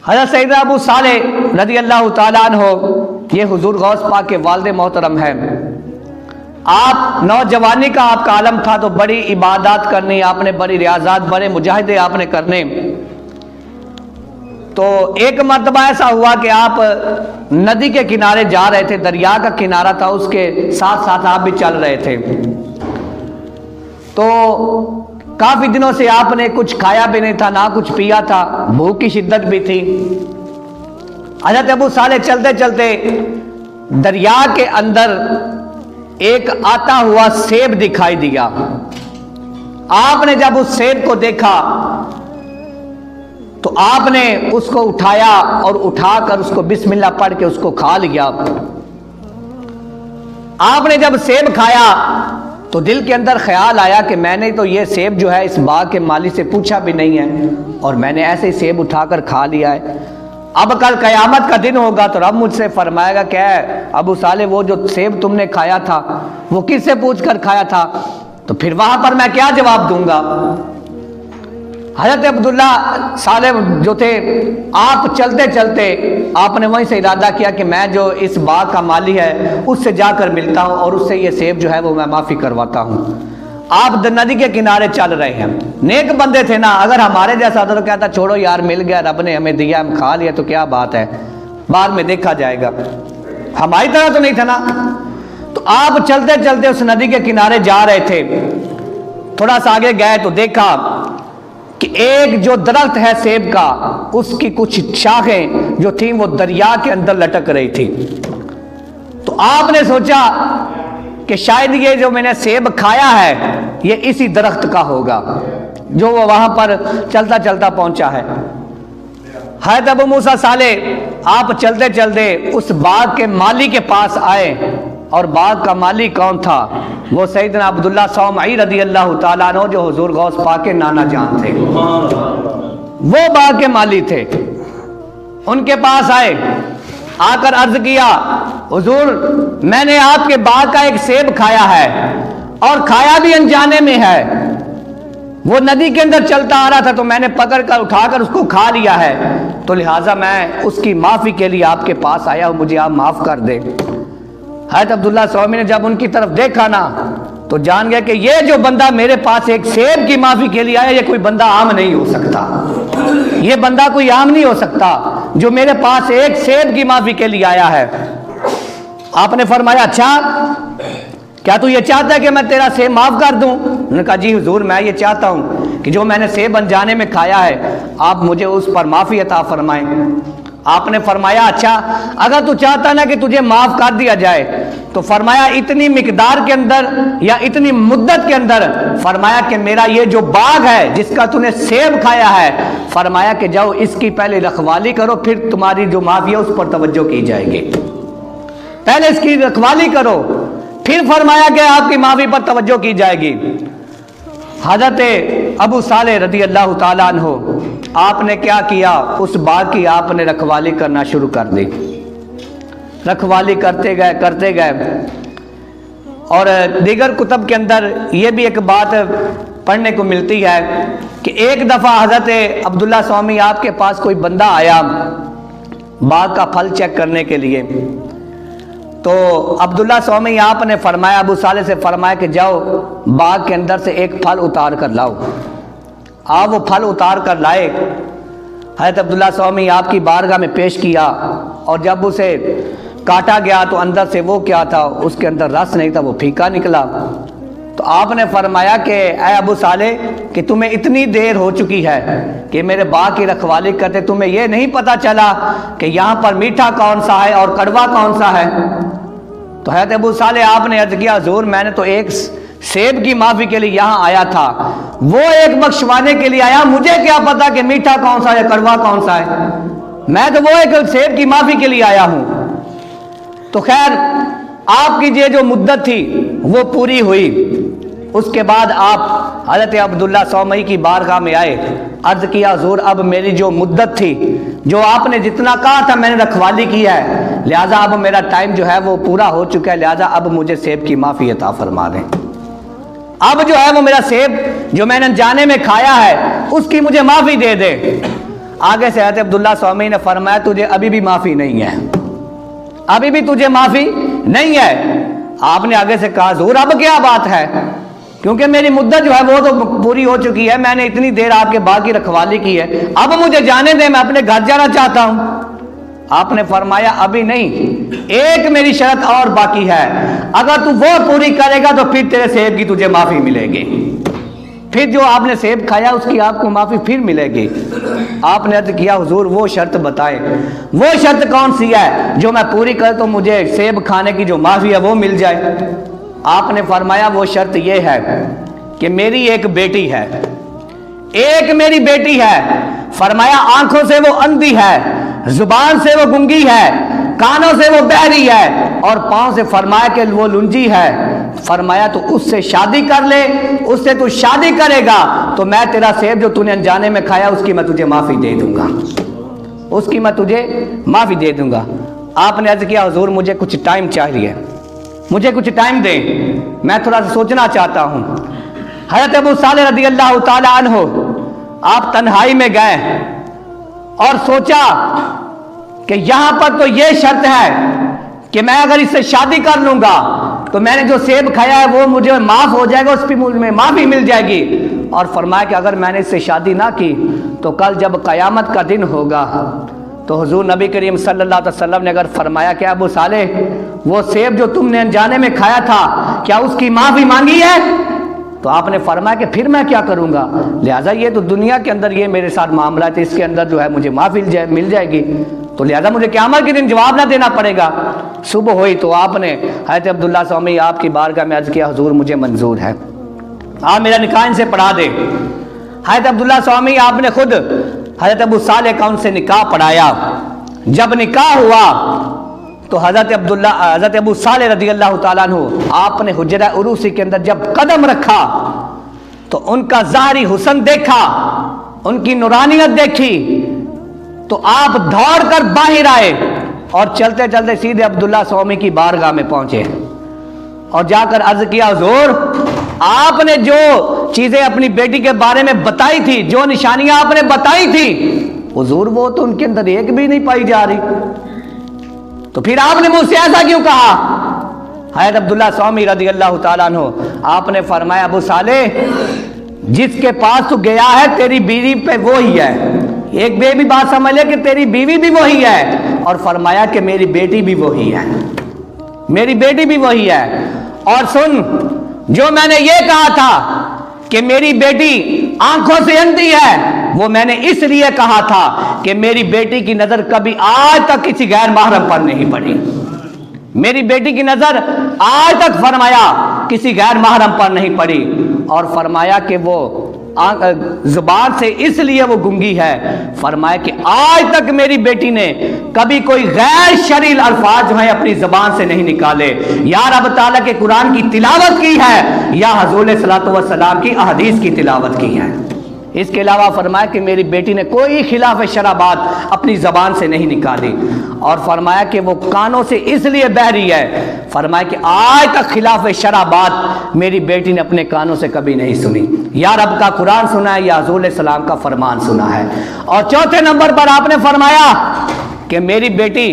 حضرت سیدنا ابو صالح رضی اللہ تعالیٰ عنہ یہ حضور غوث پاک کے والد محترم ہیں۔ آپ نوجوانی کا آپ کا عالم تھا تو بڑی عبادات کرنی آپ نے، بڑی ریاضات، بڑے مجاہدے آپ نے کرنے۔ تو ایک مرتبہ ایسا ہوا کہ آپ ندی کے کنارے جا رہے تھے، دریا کا کنارہ تھا، اس کے ساتھ ساتھ آپ بھی چل رہے تھے۔ تو کافی دنوں سے آپ نے کچھ کھایا بھی نہیں تھا، نہ کچھ پیا تھا، بھوک کی شدت بھی تھی۔ حضرت ابو صالح چلتے چلتے دریا کے اندر ایک آتا ہوا سیب دکھائی دیا۔ آپ نے جب اس سیب کو دیکھا تو آپ نے اس کو اٹھایا اور اٹھا کر اس کو بسم اللہ پڑھ کے اس کو کھا لیا۔ آپ نے جب سیب کھایا تو دل کے اندر خیال آیا کہ میں نے تو یہ سیب جو ہے اس باغ کے مالی سے پوچھا بھی نہیں ہے اور میں نے ایسے ہی سیب اٹھا کر کھا لیا ہے۔ اب کل قیامت کا دن ہوگا تو رب مجھ سے فرمائے گا کہ اے ابو صالح وہ جو سیب تم نے کھایا تھا وہ کس سے پوچھ کر کھایا تھا؟ تو پھر وہاں پر میں کیا جواب دوں گا؟ حضرت عبداللہ صالح جو تھے، آپ چلتے چلتے آپ نے وہیں سے ارادہ کیا کہ میں جو اس باغ کا مالی ہے اس سے جا کر ملتا ہوں اور اس سے یہ سیب جو ہے وہ میں معافی کرواتا ہوں۔ آپ ندی کے کنارے چل رہے ہیں، نیک بندے تھے نا، اگر ہمارے جیسا ہوتا تو کہتا چھوڑو یار مل گیا، رب نے ہمیں دیا، ہم کھا لیا تو کیا بات ہے، بعد میں دیکھا جائے گا، ہماری طرح تو نہیں تھا نا۔ تو آپ چلتے چلتے اس ندی کے کنارے جا رہے تھے، تھوڑا سا آگے گئے تو دیکھا کہ ایک جو درخت ہے سیب کا، اس کی کچھ شاخیں جو تھیں وہ دریا کے اندر لٹک رہی تھی۔ تو آپ نے سوچا کہ شاید یہ جو میں نے سیب کھایا ہے یہ اسی درخت کا ہوگا جو وہ وہاں پر چلتا چلتا پہنچا ہے۔ حضرت ابو موسیٰ صالح آپ چلتے چلتے اس باغ کے مالی کے پاس آئے، اور باغ کا مالی کون تھا؟ وہ سیدنا عبداللہ صومعی رضی اللہ تعالیٰ عنہ جو حضور غوث پاک کے نانا جان تھے، وہ باغ کے مالی تھے۔ ان کے پاس آئے، آ کر عرض کیا حضور میں نے آپ کے باغ کا ایک سیب کھایا ہے اور کھایا بھی انجانے میں ہے، وہ ندی کے اندر چلتا آ رہا تھا تو میں نے پکڑ کر اٹھا کر اس کو کھا لیا ہے، تو لہٰذا میں اس کی معافی کے لیے آپ کے پاس آیا ہوں، مجھے آپ معاف کر دیں۔ حضرت عبداللہ صومی نے جب ان کی طرف دیکھا نا تو جان گیا کہ یہ جو بندہ میرے پاس ایک سیب کی معافی کے لیے آیا، یہ کوئی بندہ عام نہیں ہو سکتا، یہ بندہ کوئی عام نہیں ہو سکتا جو میرے پاس ایک سیب کی معافی کے لیے آیا ہے۔ آپ نے فرمایا اچھا کیا تو یہ چاہتا ہے کہ میں تیرا سیب معاف کر دوں؟ انہوں نے کہا جی حضور میں یہ چاہتا ہوں کہ جو میں نے سیب انجانے میں کھایا ہے آپ مجھے اس پر معافی عطا فرمائیں۔ آپ نے فرمایا اچھا اگر تو چاہتا نا کہ تجھے معاف کر دیا جائے تو فرمایا اتنی مقدار کے اندر یا اتنی مدت کے اندر، فرمایا کہ میرا یہ جو باغ ہے جس کا تو نے سیب کھایا ہے، فرمایا کہ جاؤ اس کی پہلے رکھوالی کرو، پھر تمہاری جو معافی ہے اس پر توجہ کی جائے گی، پہلے اس کی رکھوالی کرو پھر فرمایا کہ آپ کی معافی پر توجہ کی جائے گی۔ حضرت ابو صالح رضی اللہ تعالیٰ عنہ آپ نے کیا کیا؟ اس باغ کی آپ نے رکھوالی کرنا شروع کر دی، رکھوالی کرتے گئے۔ اور دیگر کتب کے اندر یہ بھی ایک بات پڑھنے کو ملتی ہے کہ ایک دفعہ حضرت عبداللہ صومی آپ کے پاس کوئی بندہ آیا باغ کا پھل چیک کرنے کے لیے، تو عبداللہ صومی آپ نے فرمایا، ابو صالح سے فرمایا کہ جاؤ باغ کے اندر سے ایک پھل اتار کر لاؤ۔ آپ وہ پھل اتار کر لائے، حضرت عبداللہ صومی آپ کی بارگاہ میں پیش کیا، اور جب اسے کاٹا گیا تو اندر سے وہ کیا تھا، اس کے اندر رس نہیں تھا، وہ پھیکا نکلا۔ تو آپ نے فرمایا کہ اے ابو صالح کہ تمہیں اتنی دیر ہو چکی ہے کہ میرے باغ کی رکھوالی کرتے تمہیں یہ نہیں پتا چلا کہ یہاں پر میٹھا کون سا ہے اور کڑوا کون سا ہے؟ تو حضرت ابو صالح آپ نے عرض کیا حضور میں نے تو ایک سیب کی معافی کے لیے یہاں آیا تھا، وہ ایک بخشوانے کے لیے آیا، مجھے کیا پتا کہ میٹھا کون سا ہے کڑوا کون سا ہے، میں تو وہ ایک سیب کی معافی کے لیے آیا ہوں۔ تو خیر آپ کی یہ جو مدت تھی وہ پوری ہوئی، اس کے بعد آپ حضرت عبداللہ صومی کی بارگاہ میں آئے، عرض کیا حضور اب میری جو مدت تھی، جو آپ نے جتنا کہا تھا میں نے رکھوالی کی ہے، لہٰذا اب میرا ٹائم جو ہے وہ پورا ہو چکا ہے، لہٰذا اب مجھے سیب کی معافی عطا فرما دیں۔ اب جو ہے وہ میرا سیب جو میں نے جانے میں کھایا ہے اس کی مجھے معافی دے دے۔ آگے سے حضرت عبداللہ سومی نے فرمایا تجھے ابھی بھی معافی نہیں ہے، ابھی بھی تجھے معافی نہیں ہے۔ آپ نے آگے سے کہا حضور اب کیا بات ہے، کیونکہ میری مدت جو ہے وہ تو پوری ہو چکی ہے، میں نے اتنی دیر آپ کے باغ کی رکھوالی کی ہے، اب مجھے جانے دیں، میں اپنے گھر جانا چاہتا ہوں۔ آپ نے فرمایا ابھی نہیں، ایک میری شرط اور باقی ہے، اگر تو وہ پوری کرے گا تو پھر تیرے سیب کی تجھے معافی ملے گی، پھر جو آپ نے سیب کھایا اس کی آپ کو معافی پھر ملے گی۔ آپ نے عرض کیا حضور وہ شرط بتائیں، وہ شرط کون سی ہے جو میں پوری کر تو مجھے سیب کھانے کی جو معافی ہے وہ مل جائے؟ آپ نے فرمایا وہ شرط یہ ہے کہ میری ایک بیٹی ہے، ایک میری بیٹی ہے، فرمایا آنکھوں سے وہ اندھی ہے، زبان سے وہ گنگی ہے، کانوں سے وہ بہری ہے، اور پاؤں سے فرمایا کہ وہ لنجی ہے، فرمایا تو اس سے شادی کر لے، اس سے تو شادی کرے گا تو میں تیرا سیب جو تو نے انجانے میں کھایا اس کی میں تجھے معافی دے دوں گا، اس کی میں تجھے معافی دے دوں گا۔ آپ نے عرض کیا حضور مجھے کچھ ٹائم چاہیے، مجھے کچھ ٹائم دیں، میں تھوڑا سا سوچنا چاہتا ہوں۔ حضرت ابو صالح رضی اللہ تعالی عنہ آپ تنہائی میں گئے اور سوچا کہ یہاں پر تو یہ شرط ہے کہ میں اگر اس سے شادی کر لوں گا تو میں نے جو سیب کھایا ہے وہ مجھے معاف ہو جائے گا، اس پہ مجھے معافی مل جائے گی، اور فرمایا کہ اگر میں نے اس سے شادی نہ کی تو کل جب قیامت کا دن ہوگا تو حضور نبی کریم صلی اللہ علیہ وسلم نے اگر فرمایا کہ ابو صالح وہ سیب جو تم نے انجانے میں کھایا تھا کیا اس کی معافی مانگی ہے؟ تو آپ نے فرمایا کہ پھر میں کیا کروں گا، لہٰذا یہ تو دنیا کے اندر یہ میرے ساتھ معاملہ ہے، اس کے اندر جو ہے مجھے معافی مل جائے گی، تو لہٰذا مجھے قیامت کے دن جواب نہ دینا پڑے گا۔ صبح ہوئی تو آپ نے حضرت عبداللہ سومی آپ کی بارگاہ میں عرض کیا حضور مجھے منظور ہے، آپ میرا نکاح ان سے پڑھا دے۔ حضرت عبداللہ سومی آپ نے خود حضرت ابو صالح کا ان سے نکاح پڑھایا۔ جب نکاح ہوا تو حضرت ابو صالح رضی اللہ تعالیٰ عنہ آپ نے حجرہ عروسی کے اندر جب قدم رکھا تو ان کا ظاہری حسن دیکھا، ان کی نورانیت دیکھی، تو آپ دوڑ کر باہر آئے اور چلتے چلتے سیدھے عبداللہ سومی کی بارگاہ میں پہنچے اور جا کر عرض کیا حضور آپ نے جو چیزیں اپنی بیٹی کے بارے میں بتائی تھی، جو نشانیاں آپ نے بتائی تھی حضور وہ تو ان کے اندر ایک بھی نہیں پائی جا رہی، تو پھر آپ نے مجھ سے ایسا کیوں کہا؟ حضرت عبداللہ سومی رضی اللہ تعالیٰ عنہ آپ نے فرمایا ابو صالح جس کے پاس تو گیا ہے تیری بیوی پہ وہی ہے، ایک بے بھی بات سمجھ لے کہ تیری بیوی بھی وہی ہے، اور فرمایا کہ میری بیٹی بھی وہی ہے، میری بیٹی بھی وہی ہے، اور سن جو میں نے یہ کہا تھا کہ میری بیٹی آنکھوں سے اندھی ہے وہ میں نے اس لیے کہا تھا کہ میری بیٹی کی نظر کبھی آج تک کسی غیر محرم پر نہیں پڑی، میری بیٹی کی نظر آج تک فرمایا کسی غیر محرم پر نہیں پڑی، اور فرمایا کہ وہ زبان سے اس لیے وہ گنگی ہے، فرمایا کہ آج تک میری بیٹی نے کبھی کوئی غیر شرعی الفاظ جو ہیں اپنی زبان سے نہیں نکالے، یا رب تعالیٰ کے قرآن کی تلاوت کی ہے یا حضور صلی اللہ علیہ وسلم کی احادیث کی تلاوت کی ہے۔ اس کے علاوہ فرمایا کہ میری بیٹی نے کوئی خلاف شرع بات اپنی زبان سے نہیں نکالی، اور فرمایا کہ وہ کانوں سے اس لیے بہری ہے، فرمایا کہ آج تک خلاف شرع بات میری بیٹی نے اپنے کانوں سے کبھی نہیں سنی، یا رب کا قرآن سنا ہے یا حضور علیہ السلام کا فرمان سنا ہے۔ اور چوتھے نمبر پر آپ نے فرمایا کہ میری بیٹی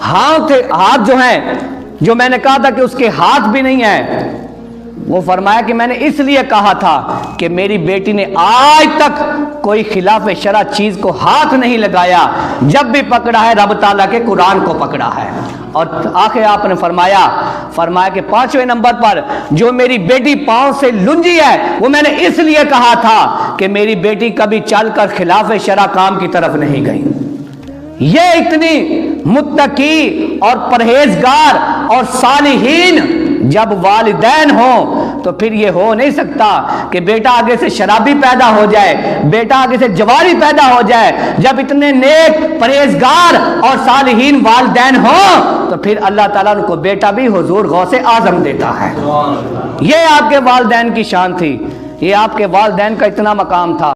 ہاتھ جو ہیں جو میں نے کہا تھا کہ اس کے ہاتھ بھی نہیں ہیں، وہ فرمایا کہ میں نے اس لیے کہا تھا کہ میری بیٹی نے آج تک کوئی خلاف شرع چیز کو ہاتھ نہیں لگایا، جب بھی پکڑا ہے رب تعالیٰ کے قرآن کو پکڑا ہے۔ اور آخر آپ نے فرمایا کہ پانچویں نمبر پر جو میری بیٹی پاؤں سے لنجی ہے وہ میں نے اس لیے کہا تھا کہ میری بیٹی کبھی چل کر خلاف شرع کام کی طرف نہیں گئی۔ یہ اتنی متقی اور پرہیزگار اور صالحین جب والدین ہوں تو پھر یہ ہو نہیں سکتا کہ بیٹا آگے سے شرابی پیدا ہو جائے، بیٹا آگے سے جواری پیدا ہو جائے۔ جب اتنے نیک پرہیزگار اور صالحین والدین ہوں تو پھر اللہ تعالیٰ ان کو بیٹا بھی حضور غوث اعظم دیتا ہے۔ یہ آپ کے والدین کی شان تھی، یہ آپ کے والدین کا اتنا مقام تھا۔